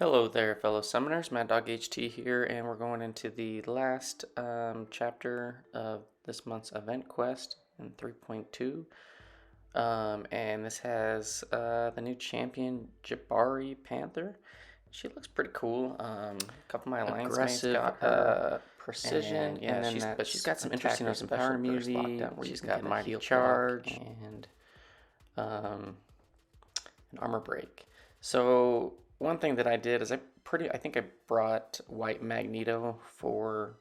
Hello there, fellow summoners. Mad Dog HT here, and we're going into the last chapter of this month's event quest in 3.2. And this has the new champion, Jabari Panther. She looks pretty cool. A couple of my alliance mates got her. Precision, And then but she's got some interesting power immunity. She's got mighty charge and an armor break. So one thing that I did is I think I brought white Magneto for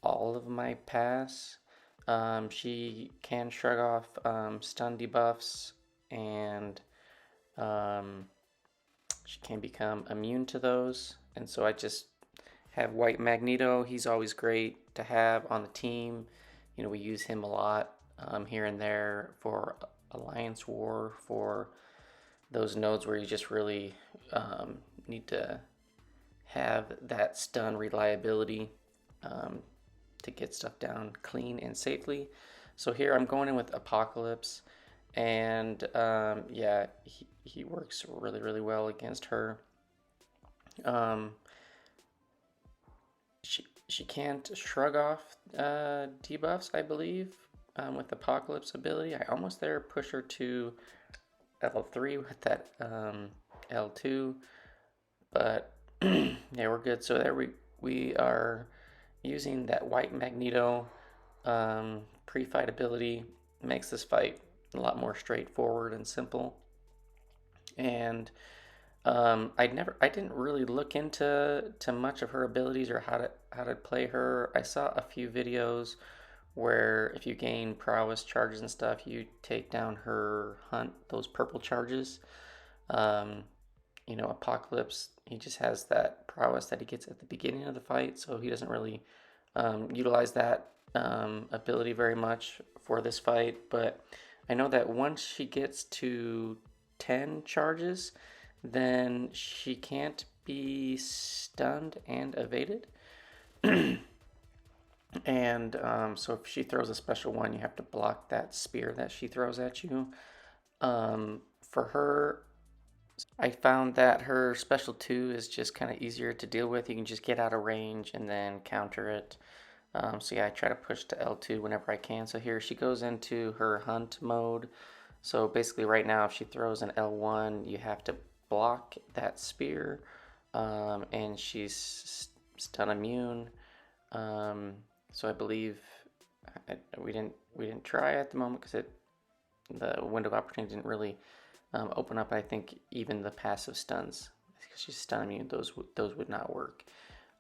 all of my pass. She can shrug off stun debuffs, and she can become immune to those. And so I just have white Magneto. He's always great to have on the team. You know, we use him a lot here and there for Alliance War, for those nodes where you just really need to have that stun reliability to get stuff down clean and safely. So here I'm going in with Apocalypse, and yeah, he works really well against her. She can't shrug off debuffs, I believe, with Apocalypse ability. I almost there push her to L3 with that L2, but yeah, we're good. So there we are using that white Magneto pre-fight ability. Makes this fight a lot more straightforward and simple. And I didn't really look into much of her abilities or how to play her. I saw a few videos where if you gain prowess charges and stuff, you take down her hunt, those purple charges. You know, Apocalypse, he just has that prowess that he gets at the beginning of the fight, so he doesn't really utilize that ability very much for this fight. But I know that once she gets to 10 charges, then she can't be stunned and evaded. And so if she throws a special one, you have to block that spear that she throws at you. For her, I found that her special 2 is just kind of easier to deal with. You can just get out of range and then counter it. So yeah, I try to push to L2 whenever I can. So here she goes into her hunt mode. So basically right now, if she throws an L1, you have to block that spear, and she's stun immune. So I believe we didn't try at the moment because the window of opportunity didn't really open up. I think even the passive stuns, because she's stun immune, those would not work.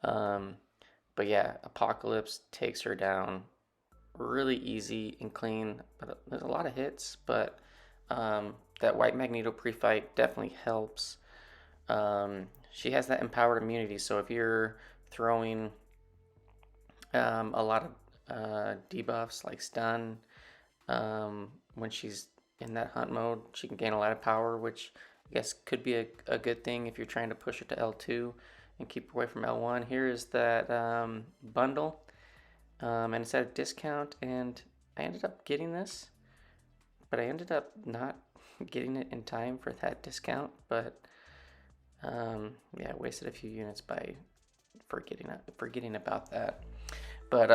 But yeah, Apocalypse takes her down really easy and clean. But there's a lot of hits, but that white Magneto pre-fight definitely helps. She has that empowered immunity, so if you're throwing a lot of debuffs like stun, when she's in that hunt mode, she can gain a lot of power, which I guess could be a good thing if you're trying to push her to L2 and keep her away from L1. Here is that bundle, and it's at a discount, and I ended up getting this, but I ended up not getting it in time for that discount. But yeah, I wasted a few units by forgetting about that. But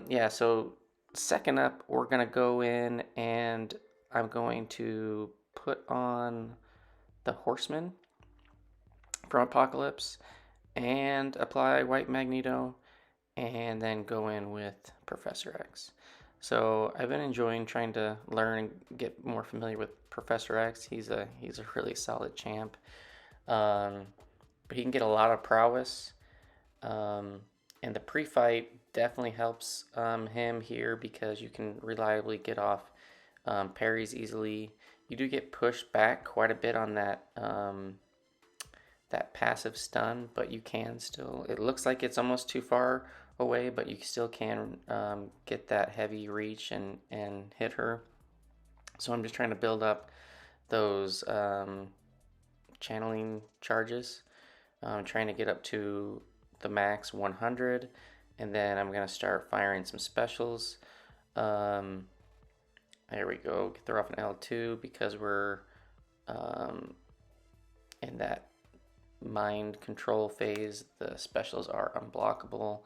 yeah, so second up, we're gonna go in and I'm going to put on the Horseman from Apocalypse and apply White Magneto, and then go in with Professor X. So I've been enjoying trying to learn and get more familiar with Professor X. He's a really solid champ, but he can get a lot of prowess. And the pre-fight definitely helps him here because you can reliably get off parries easily. You do get pushed back quite a bit on that that passive stun, but you can still. It looks like it's almost too far away, but you still can get that heavy reach and hit her. So I'm just trying to build up those channeling charges. I'm trying to get up to the max 100, and then I'm gonna start firing some specials. There we go. Throw off an L2 because we're in that mind control phase, the specials are unblockable.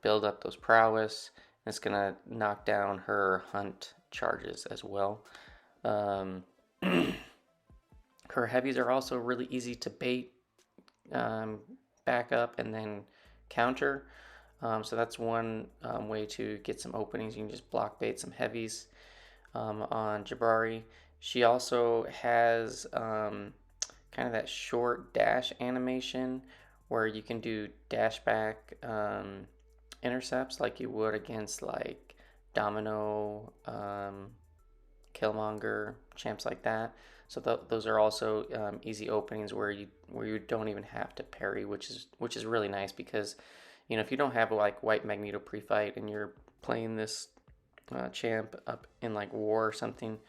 Build up those prowess. It's gonna knock down her hunt charges as well. Um, her heavies are also really easy to bait, back up, and then counter. So that's one way to get some openings. You can just block bait some heavies on Jabari. She also has kind of that short dash animation where you can do dash back intercepts like you would against like Domino, Killmonger, champs like that. So those are also easy openings where you don't even have to parry, which is really nice because if you don't have like white Magneto pre-fight and you're playing this champ up in like war or something,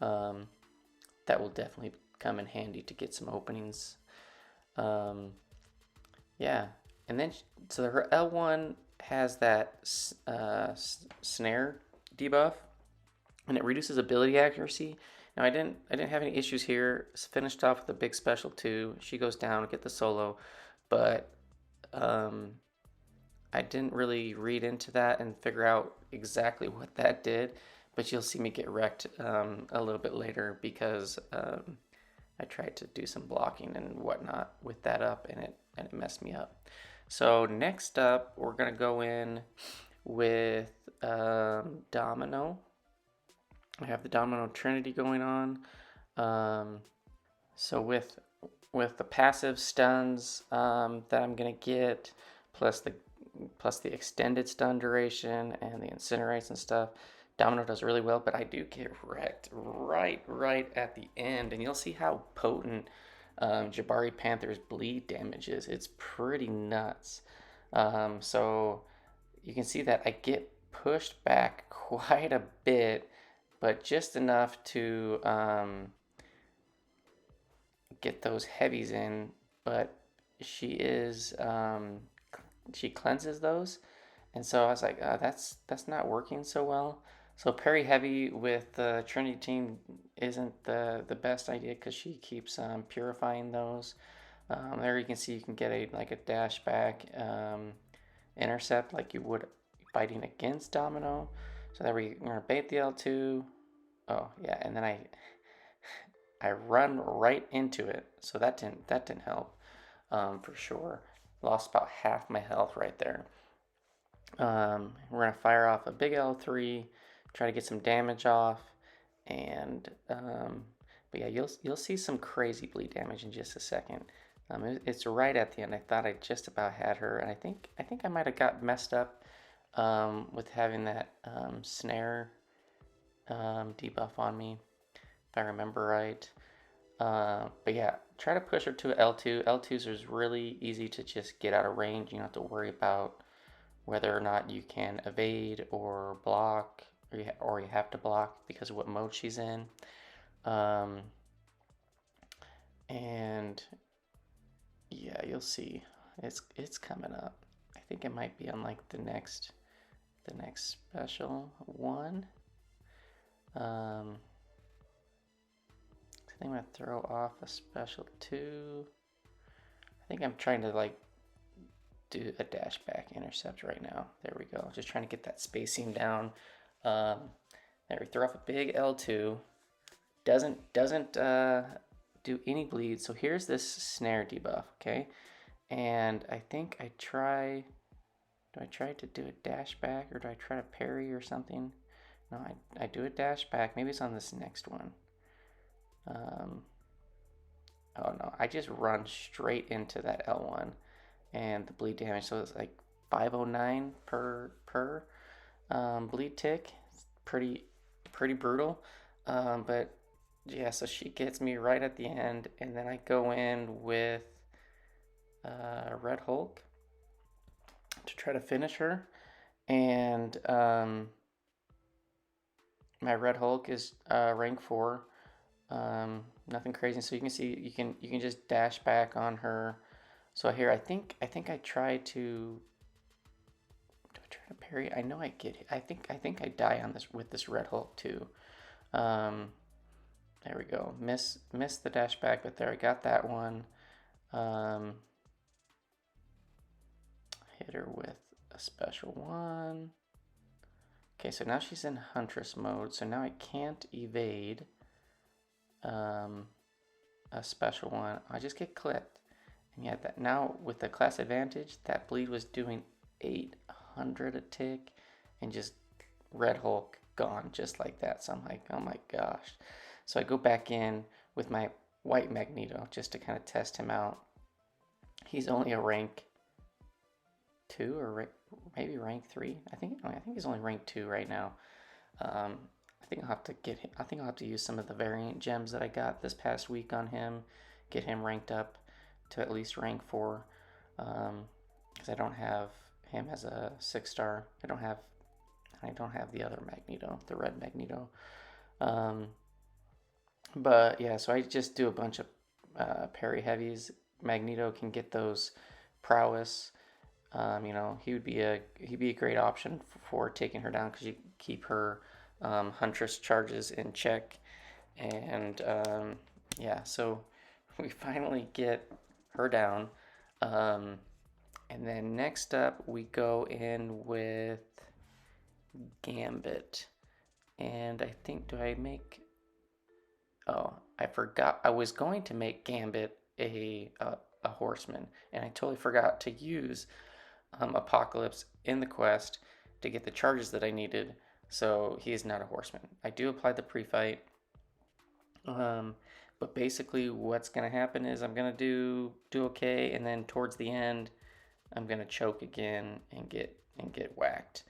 that will definitely come in handy to get some openings. Yeah, and then so her L1 has that snare debuff, and it reduces ability accuracy. Now I didn't have any issues here. It's finished off with a big special too. She goes down, get the solo, but I didn't really read into that and figure out exactly what that did. But you'll see me get wrecked a little bit later because I tried to do some blocking and whatnot with that up, and it messed me up. So next up, we're gonna go in with Domino. I have the Domino Trinity going on. So with the passive stuns that I'm gonna get, plus the extended stun duration and the incinerates and stuff, Domino does really well. But I do get wrecked right at the end, and you'll see how potent Jabari Panther's bleed damage is. It's pretty nuts. So you can see that I get pushed back quite a bit, but just enough to get those heavies in. But she cleanses those, and so I was like, that's not working so well. So parry heavy with the Trinity team isn't the best idea because she keeps purifying those. There you can see you can get a dash back intercept like you would fighting against Domino. So there we're gonna bait the L2. Oh yeah, and then I run right into it. So that didn't help for sure. Lost about half my health right there. We're gonna fire off a big L3, try to get some damage off, and but yeah, you'll see some crazy bleed damage in just a second. It's right at the end. I thought I just about had her, and I think I might have got messed up with having that snare debuff on me, if I remember right. But yeah, try to push her to L2. L2s is really easy to just get out of range. You don't have to worry about whether or not you can evade or block, or you have to block because of what mode she's in. And yeah, you'll see it's coming up. I think it might be on like the next special one. I think I'm gonna throw off a special 2. I think I'm trying to like do a dash back intercept right now. There we go. Just trying to get that spacing down. There we throw off a big L2. Doesn't do any bleed. So here's this snare debuff, okay? And I think I try. Do I try to do a dash back, or do I try to parry or something? No, I do a dash back. Maybe it's on this next one. Oh no, I just run straight into that L1 and the bleed damage. So it's like 509 per bleed tick. It's pretty brutal. But yeah, so she gets me right at the end, and then I go in with Red Hulk to try to finish her. And my Red Hulk is rank 4. Nothing crazy. So you can see you can just dash back on her. So here I think I try to. Do I try to parry? I know I get hit. I think I die on this with this Red Hulk too. There we go. Miss the dash back, but there I got that one. Um, hit her with a special one. Okay, so now she's in Huntress mode, so now I can't evade a special one. I just get clipped. And yet that now with the class advantage, that bleed was doing 800 a tick, and just Red Hulk gone just like that. So I'm like, oh my gosh. So I go back in with my white Magneto just to kind of test him out. He's only a rank 2 or maybe rank 3. I think he's only rank 2 right now. I think I'll have to get him. I think I'll have to use some of the variant gems that I got this past week on him, get him ranked up to at least rank 4. Because I don't have him as a 6-star. I don't have the other Magneto, the red Magneto. But yeah, so I just do a bunch of parry heavies. Magneto can get those prowess. He'd be a great option for taking her down because you keep her Huntress charges in check. And yeah, so we finally get her down. And then next up, we go in with Gambit. And I think, do I make... Oh, I forgot. I was going to make Gambit a horseman, and I totally forgot to use Apocalypse in the quest to get the charges that I needed, so he is not a horseman. I do apply the pre-fight, but basically what's going to happen is I'm going to do okay, and then towards the end I'm going to choke again and get whacked.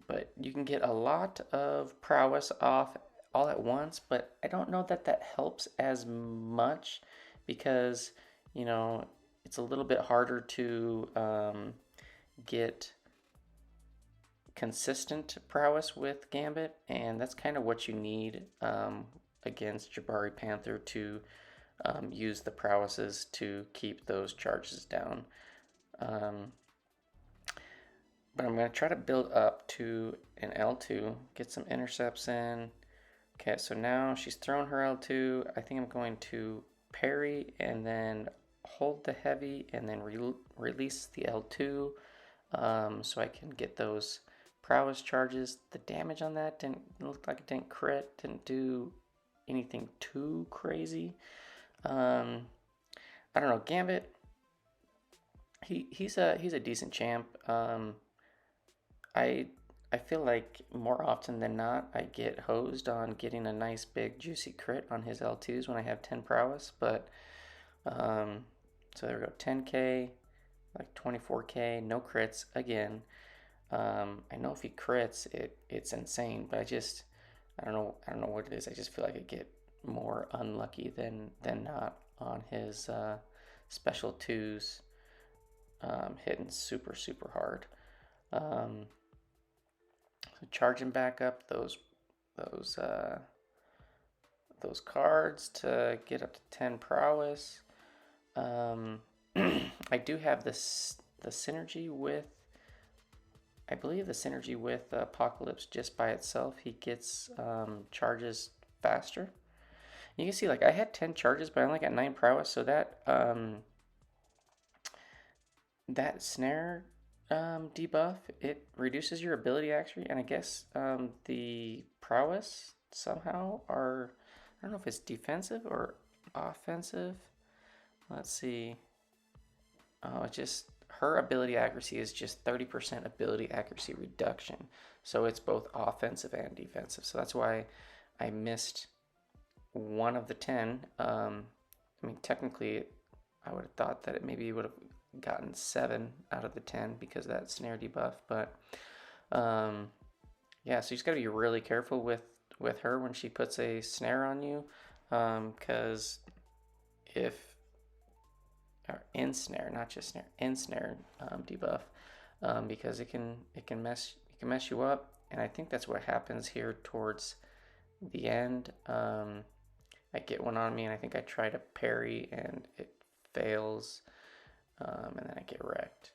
But you can get a lot of prowess off all at once, but I don't know that that helps as much because, it's a little bit harder to get consistent prowess with Gambit, and that's kind of what you need against Jabari Panther to use the prowesses to keep those charges down. But I'm going to try to build up to an L2, get some intercepts in. Okay, so now she's thrown her L2. I think I'm going to parry and then hold the heavy and then release the L2 so I can get those prowess charges. The damage on that didn't look like it didn't crit, didn't do anything too crazy. I don't know, Gambit, he's a decent champ. I feel like more often than not I get hosed on getting a nice big juicy crit on his L2s when I have 10 prowess, but so there we go, 10k, like 24k, no crits again. I know if he crits it's insane, but I don't know what it is. I just feel like I get more unlucky than not on his special 2s hitting super hard. So charging back up those cards to get up to 10 prowess. I do have the synergy with, I believe the synergy with Apocalypse just by itself. He gets charges faster. You can see like I had 10 charges, but I only got 9 prowess, so that that snare debuff, it reduces your ability accuracy, and I guess the prowess somehow are, I don't know if it's defensive or offensive. Let's see. Oh, it just, her ability accuracy is just 30% ability accuracy reduction. So it's both offensive and defensive. So that's why I missed one of the 10. I mean, technically, I would have thought that it maybe would have gotten 7 out of the 10 because of that snare debuff. But yeah, so you just got to be really careful with her when she puts a snare on you, because if or ensnare, not just snare, ensnare debuff, because it can mess you up, and I think that's what happens here towards the end. I get one on me, and I think I try to parry, and it fails, and then I get wrecked.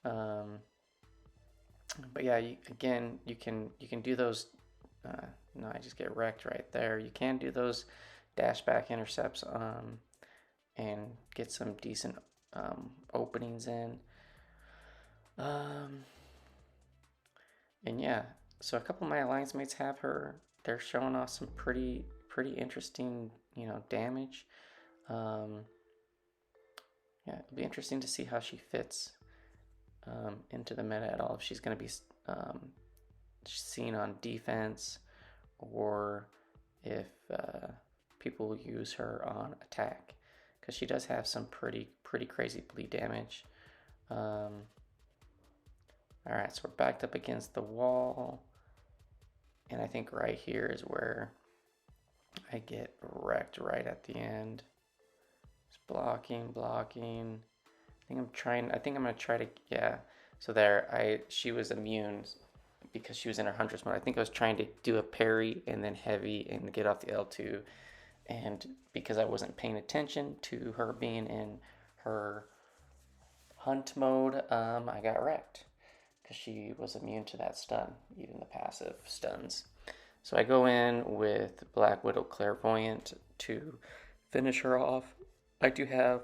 But yeah, you can do those. No, I just get wrecked right there. You can do those dash back intercepts and get some decent openings in. Um, and yeah, so a couple of my alliance mates have her. They're showing off some pretty interesting, damage. Um, yeah, it'll be interesting to see how she fits into the meta at all. If she's going to be seen on defense, or if people use her on attack, because she does have some pretty crazy bleed damage. Alright, so we're backed up against the wall, and I think right here is where I get wrecked right at the end. Just blocking. I think I'm gonna try to, yeah. So there, she was immune because she was in her Huntress mode. I think I was trying to do a parry and then heavy and get off the L2, and because I wasn't paying attention to her being in her hunt mode, I got wrecked because she was immune to that stun, even the passive stuns. So I go in with Black Widow Clairvoyant to finish her off. I do have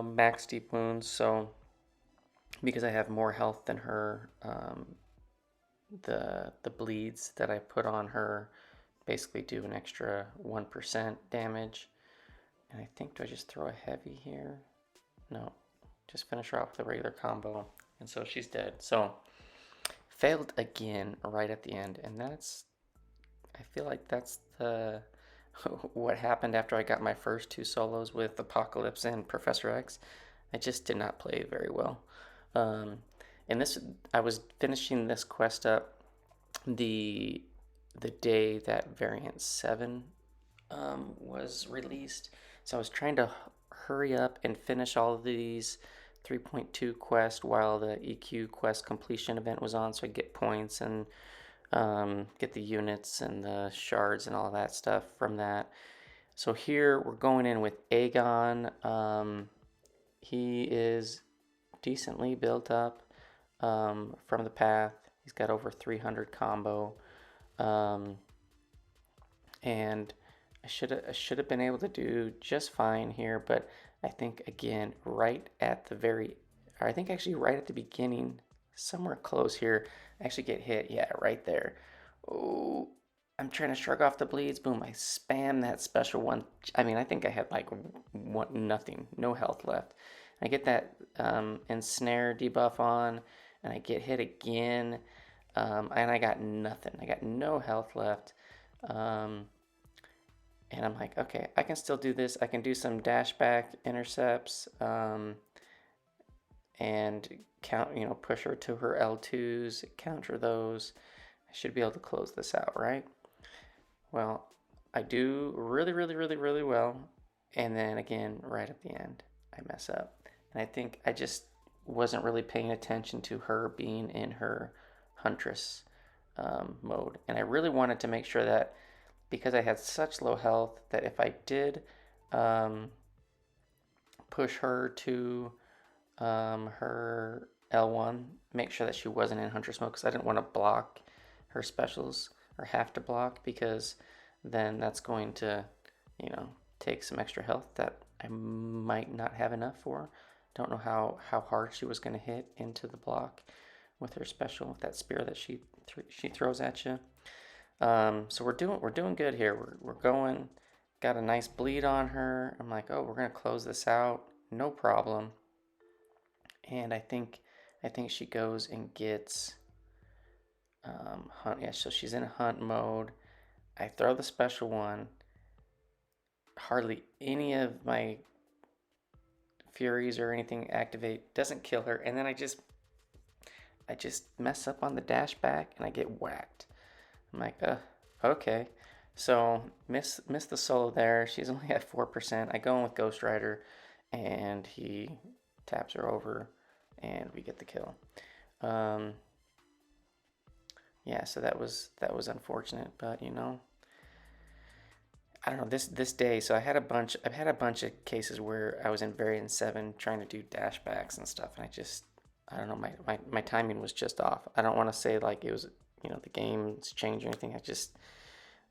max deep wounds, so because I have more health than her, the bleeds that I put on her basically do an extra 1% damage. And I think, do I just throw a heavy here? No, just finish her off with a regular combo. And so she's dead. So failed again right at the end, and I feel like that's the what happened after I got my first two solos with Apocalypse and Professor X. I just did not play very well. And I was finishing this quest up the day that Variant 7 was released. So I was trying to hurry up and finish all of these 3.2 quests while the EQ quest completion event was on, so I get points and get the units and the shards and all that stuff from that. So here we're going in with Aegon. He is decently built up from the path. He's got over 300 combo. And I should have been able to do just fine here, but I think again right at the beginning, somewhere close here, I actually get hit. Yeah, right there. Oh, I'm trying to shrug off the bleeds. Boom! I spam that special one. I mean, I think I had like nothing, no health left. I get that Ensnare Debuff on, and I get hit again, and I got nothing. I got no health left. And I'm like, okay, I can still do this. I can do some dash back intercepts, and push her to her L2s, counter those. I should be able to close this out, right? Well, I do really well. And then again, right at the end, I mess up. And I think I just wasn't really paying attention to her being in her Huntress mode. And I really wanted to make sure that, because I had such low health, that if I did push her to her L1, make sure that she wasn't in Huntress mode, because I didn't want to block her specials or have to block, because then that's going to, take some extra health that I might not have enough for. Don't know how hard she was going to hit into the block with her special, with that spear that she throws at you. So we're doing good here. We're going. Got a nice bleed on her. I'm like, oh, we're gonna close this out, no problem. And I think she goes and gets hunt. Yeah, so she's in hunt mode. I throw the special one. Hardly any of my furies or anything activate. Doesn't kill her. And then I just mess up on the dash back and I get whacked. I'm like, okay. So miss the solo there. She's only at 4%. I go in with Ghost Rider, and he taps her over, and we get the kill. Yeah, so that was unfortunate, but I don't know, this day. So I've had a bunch of cases where I was in Variant 7 trying to do dash backs and stuff, and I don't know, my timing was just off. I don't want to say like it was, the game's changed or anything.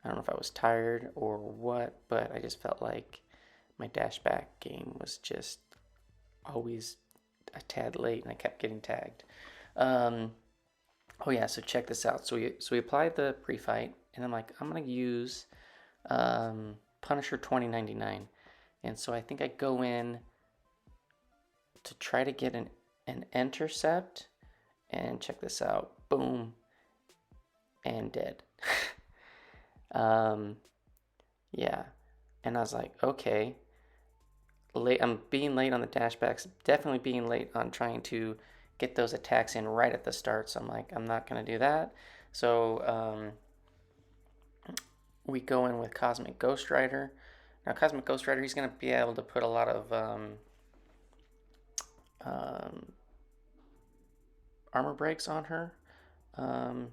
I don't know if I was tired or what, but I just felt like my dash back game was just always a tad late, and I kept getting tagged. Um, oh yeah, so check this out. So we applied the pre-fight, and I'm like, I'm gonna use Punisher 2099, and so I think I go in to try to get an intercept, and check this out. Boom, and dead. um, yeah, and I was like, okay, late. I'm being late on the dashbacks. Definitely being late on trying to get those attacks in right at the start. So I'm like, I'm not gonna do that. So we go in with Cosmic Ghost Rider. Now, Cosmic Ghost Rider, he's gonna be able to put a lot of um, armor breaks on her, um,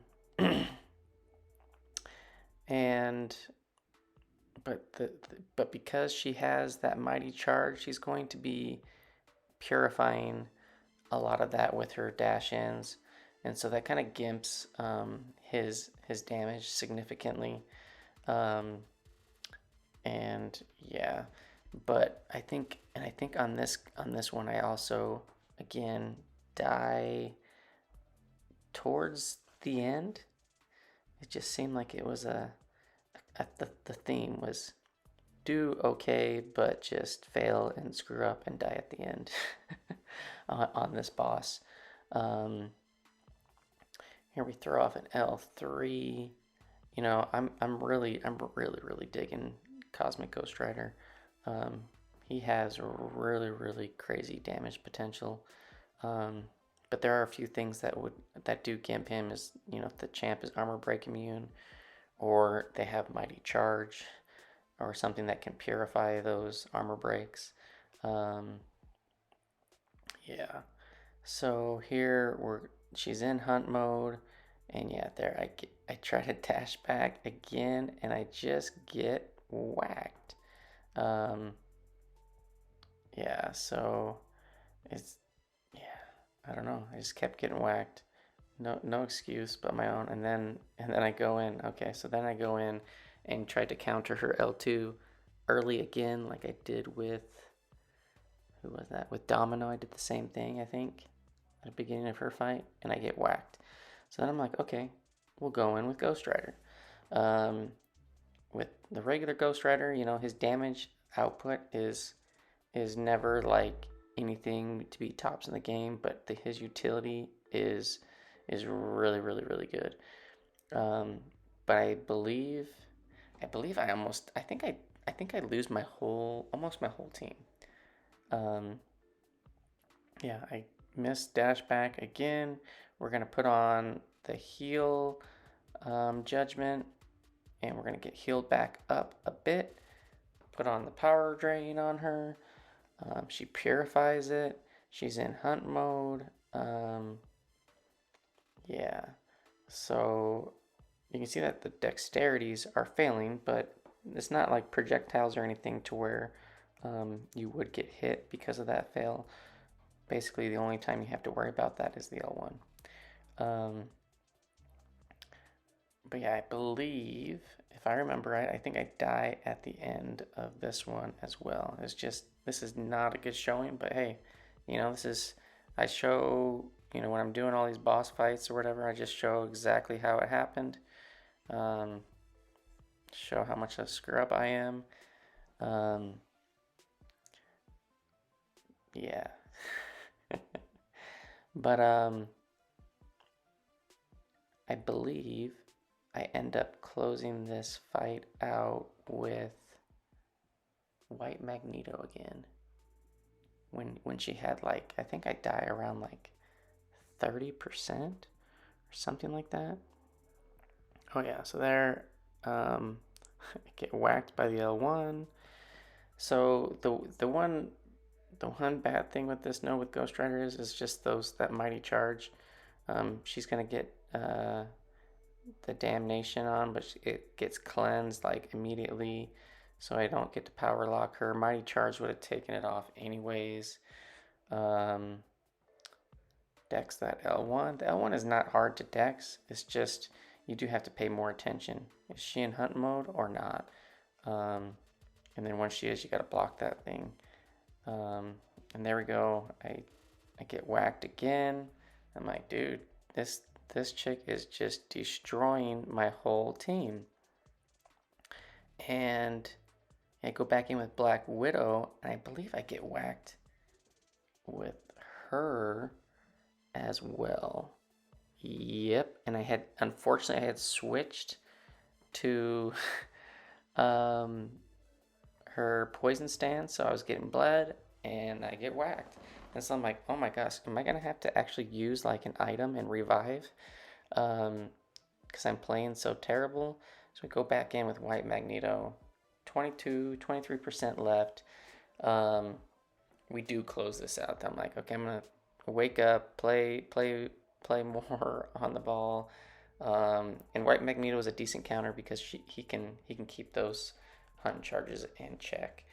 and but because she has that mighty charge, she's going to be purifying a lot of that with her dash ins, and so that kind of gimps his damage significantly. Um, and yeah, but I think on this one I also again die towards the end. It just seemed like it was the theme was do okay, but just fail and screw up and die at the end on this boss. Um, Here we throw off an L3. You know, I'm really digging Cosmic Ghost Rider. Um, he has really crazy damage potential. Um, but there are a few things that do gimp him. Is, you know, if the champ is armor break immune, or they have mighty charge, or something that can purify those armor breaks. Um, yeah. So here she's in hunt mode, and yeah, there I try to dash back again, and I just get whacked. Um, yeah, so it's yeah, I don't know. I just kept getting whacked. No excuse but my own. And then I go in. Okay, so then I go in and tried to counter her L2 early again, like I did with who was that? With Domino, I did the same thing, I think, at the beginning of her fight, and I get whacked. So then I'm like, okay, we'll go in with Ghost Rider. Um, with the regular Ghost Rider, you know, his damage output is never like anything to be tops in the game, but his utility is really good. Um, but I believe I almost I think I lose my whole almost my whole team. Um, yeah, I missed dash back again. We're gonna put on the heal judgment, and we're gonna get healed back up a bit. Put on the power drain on her. She purifies it. She's in hunt mode. Yeah, so you can see that the dexterities are failing, but it's not like projectiles or anything to where you would get hit because of that fail. Basically, the only time you have to worry about that is the L1. Um, but yeah, I believe, if I remember right, I think I die at the end of this one as well. It's just, this is not a good showing, but hey, you know, I show, you know, when I'm doing all these boss fights or whatever, I just show exactly how it happened. Um, Show how much of a screw up I am. Um, yeah. But I believe I end up closing this fight out with White Magneto again. When she had like, I think I die around like 30% or something like that. Oh yeah, so there I get whacked by the L1. So the one bad thing with this with Ghost Rider is just that mighty charge. She's gonna get the damnation on, but it gets cleansed like immediately, so I don't get to power lock her. Mighty charge would have taken it off anyways. Um, Dex that L1. The L1 is not hard to dex. It's just you do have to pay more attention. Is she in hunt mode or not? And then once she is, you got to block that thing. And there we go. I get whacked again. I'm like, dude, this chick is just destroying my whole team. And I go back in with Black Widow, and I believe I get whacked with her as well. Yep, and unfortunately I had switched to her poison stance, so I was getting bled, and I get whacked. And so I'm like, oh my gosh, am I gonna have to actually use like an item and revive? Because I'm playing so terrible. So we go back in with White Magneto, 23% left. We do close this out. I'm like, okay, I'm gonna wake up, play more on the ball. And White Magneto is a decent counter because he can keep those hunt charges in check.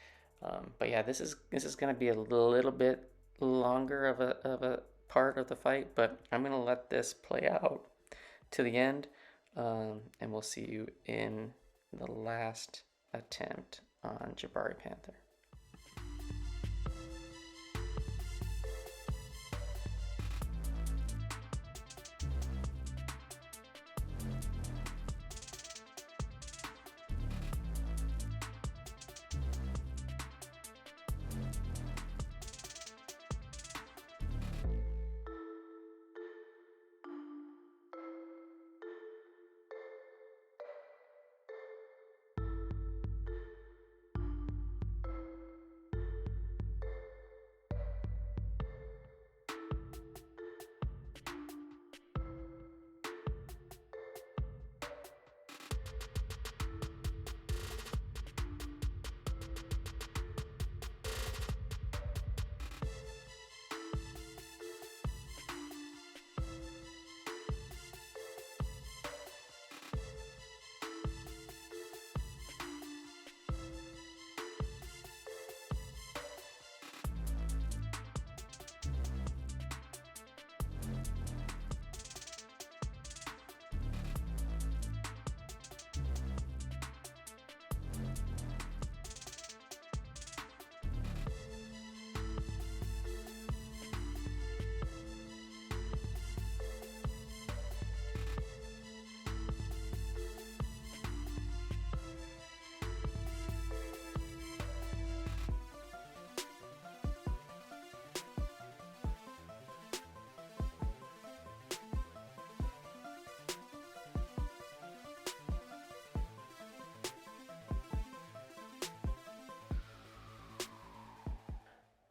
But yeah, this is gonna be a little bit longer of a part of the fight, but I'm gonna let this play out to the end, and we'll see you in the last attempt on Jabari Panther.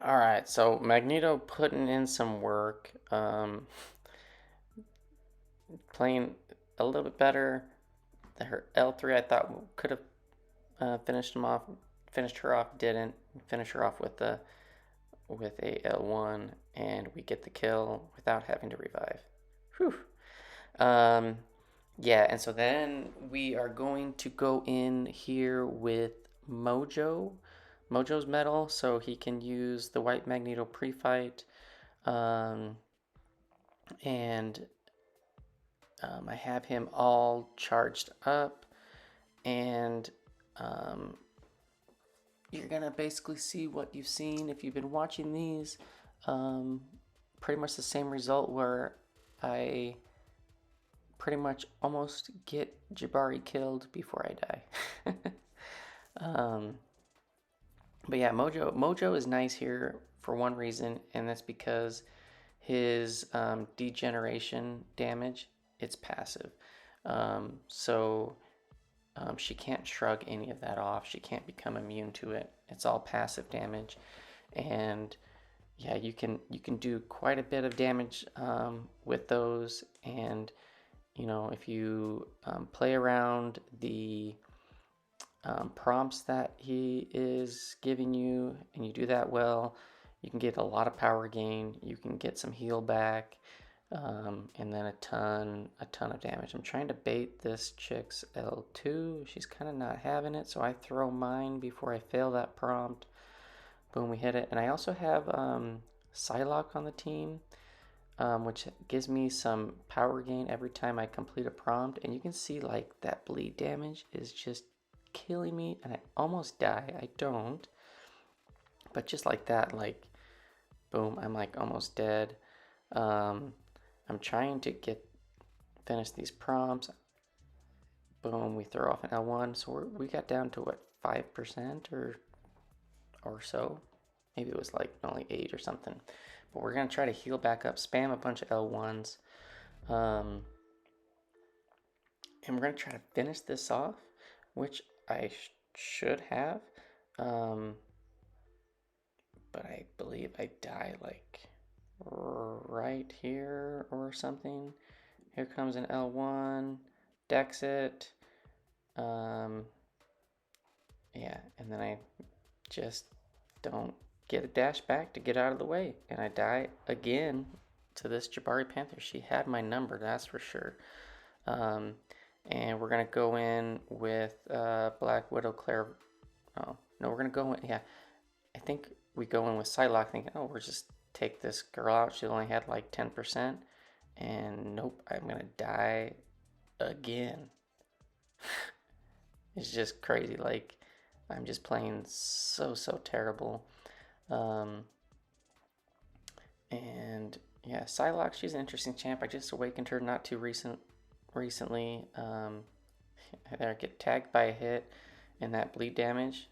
All right, so Magneto putting in some work, playing a little bit better. Her L3 I thought could have finished her off, didn't finish her off with a L1, and we get the kill without having to revive. Whew. Yeah, and so then we are going to go in here with Mojo's medal, so he can use the White Magneto pre-fight. And I have him all charged up, and you're gonna basically see what you've seen if you've been watching these. Pretty much the same result where I pretty much almost get Jabari killed before I die. But yeah, Mojo is nice here for one reason, and that's because his degeneration damage, it's passive. So she can't shrug any of that off. She can't become immune to it. It's all passive damage, and yeah, you can do quite a bit of damage with those. And you know, if you play around the prompts that he is giving you, and you do that well, you can get a lot of power gain. You can get some heal back, and then a ton of damage. I'm trying to bait this chick's L2. She's kind of not having it, so I throw mine before I fail that prompt. Boom, we hit it. And I also have Psylocke on the team, which gives me some power gain every time I complete a prompt. And you can see like that bleed damage is just killing me, and I almost die. I don't, but just like that, like boom, I'm like almost dead. Um, I'm trying to finish these prompts. Boom, we throw off an L1, so we got down to what, 5% or so. Maybe it was like only 8 or something. But we're gonna try to heal back up, spam a bunch of L1s, and we're gonna try to finish this off, which I should have. But I believe I die like right here or something. Here comes an L1, decks it. Yeah, and then I just don't get a dash back to get out of the way, and I die again to this Jabari Panther. She had my number, that's for sure. And we're gonna go in with Black Widow Claire. Oh no, we're gonna go in. Yeah, I think we go in with Psylocke thinking, oh, we're just take this girl out. She only had like 10%, and nope, I'm gonna die again. It's just crazy. Like, I'm just playing so terrible. And yeah, Psylocke, she's an interesting champ. I just awakened her not too recently. I get tagged by a hit, and that bleed damage,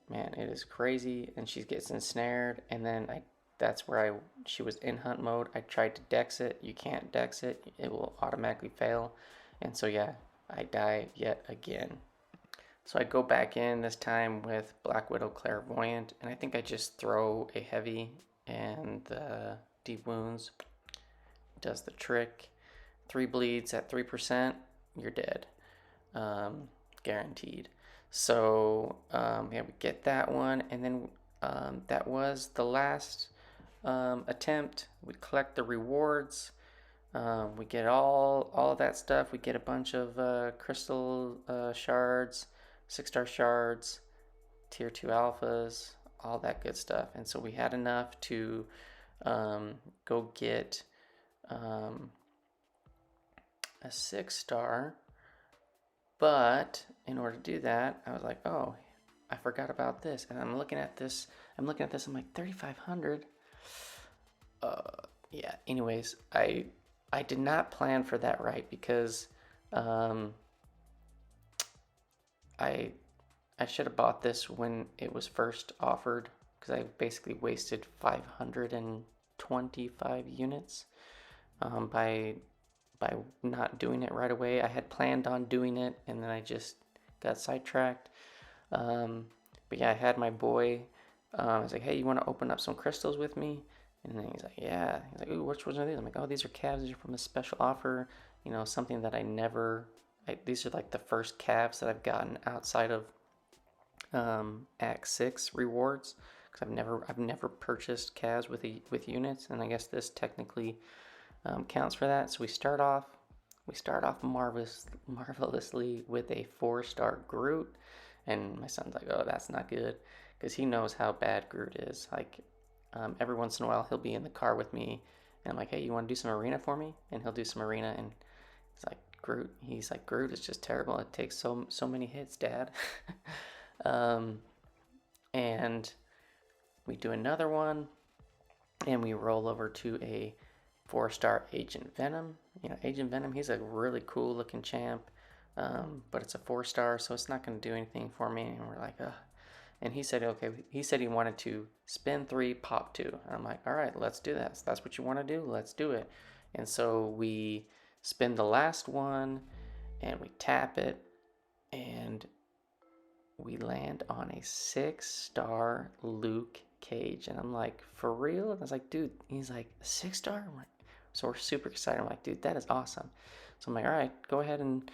man, it is crazy. And she gets ensnared, and then that's where she was in hunt mode. I tried to dex it. You can't dex it. It will automatically fail. And so yeah, I die yet again. So I go back in this time with Black Widow Clairvoyant, and I think I just throw a heavy, and the deep wounds does the trick. 3 bleeds at 3%, you're dead. Guaranteed. So yeah, we get that one, and then that was the last attempt. We collect the rewards. We get all of that stuff. We get a bunch of crystal shards, 6-star shards, tier 2 alphas, all that good stuff. And so we had enough to go get a 6-star. But in order to do that, I was like, oh, I forgot about this. And I'm looking at this. I'm like 3,500. Yeah. Anyways, I did not plan for that, right? Because I should have bought this when it was first offered, because I basically wasted 525 units by not doing it right away. I had planned on doing it, and then I just got sidetracked. But yeah, I had my boy. I was like, hey, you want to open up some crystals with me? And then he's like, yeah. He's like, ooh, which ones are these? I'm like, oh, these are calves. These are from a special offer. You know, something that these are like the first calves that I've gotten outside of Act 6 rewards, because I've never purchased calves with units, and I guess this technically counts for that. So we start off marvelously with a 4-star Groot, and my son's like, oh, that's not good, because he knows how bad Groot is. Like, every once in a while he'll be in the car with me, and I'm like, hey, you want to do some arena for me? And he'll do some arena, and he's like, Groot is just terrible. It takes so many hits, Dad. And we do another one, and we roll over to a 4-star Agent Venom. You know, Agent Venom, he's a really cool looking champ, but it's a 4-star, so it's not going to do anything for me. And we're like, ugh. And he said, okay, he said he wanted to spin 3, pop 2. And I'm like, all right, let's do that. So that's what you want to do? Let's do it. And so we spin the last one, and we tap it, and we land on a 6-star Luke Cage. And I'm like, for real? And I was like, dude, he's like, 6-star? I'm like, so we're super excited. I'm like, dude, that is awesome. So I'm like, all right, go ahead and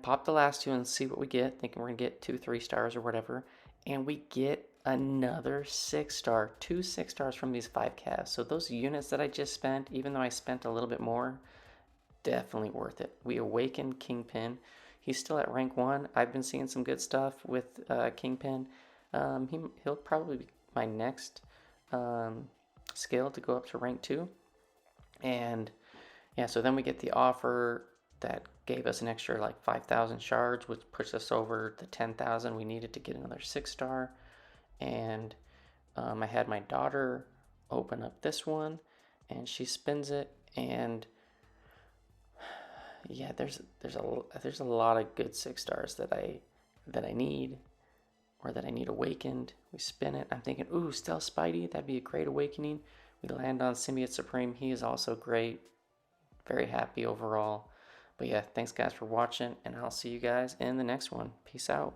pop the last 2 and see what we get. Thinking we're going to get 2 3-stars or whatever. And we get another 6-star, 2 6-stars from these 5 calves. So those units that I just spent, even though I spent a little bit more, definitely worth it. We awaken Kingpin. He's still at rank 1. I've been seeing some good stuff with Kingpin. He'll probably be my next skill to go up to rank 2. And yeah, so then we get the offer that gave us an extra like 5,000 shards, which pushed us over the 10,000 we needed to get another 6-star. And I had my daughter open up this one, and she spins it, and yeah, there's a lot of good 6-stars that I need, or that I need awakened. We spin it. I'm thinking, ooh, Stealth Spidey, that'd be a great awakening. We land on Symbiote Supreme. He is also great. Very happy overall. But yeah, thanks guys for watching, and I'll see you guys in the next one. Peace out.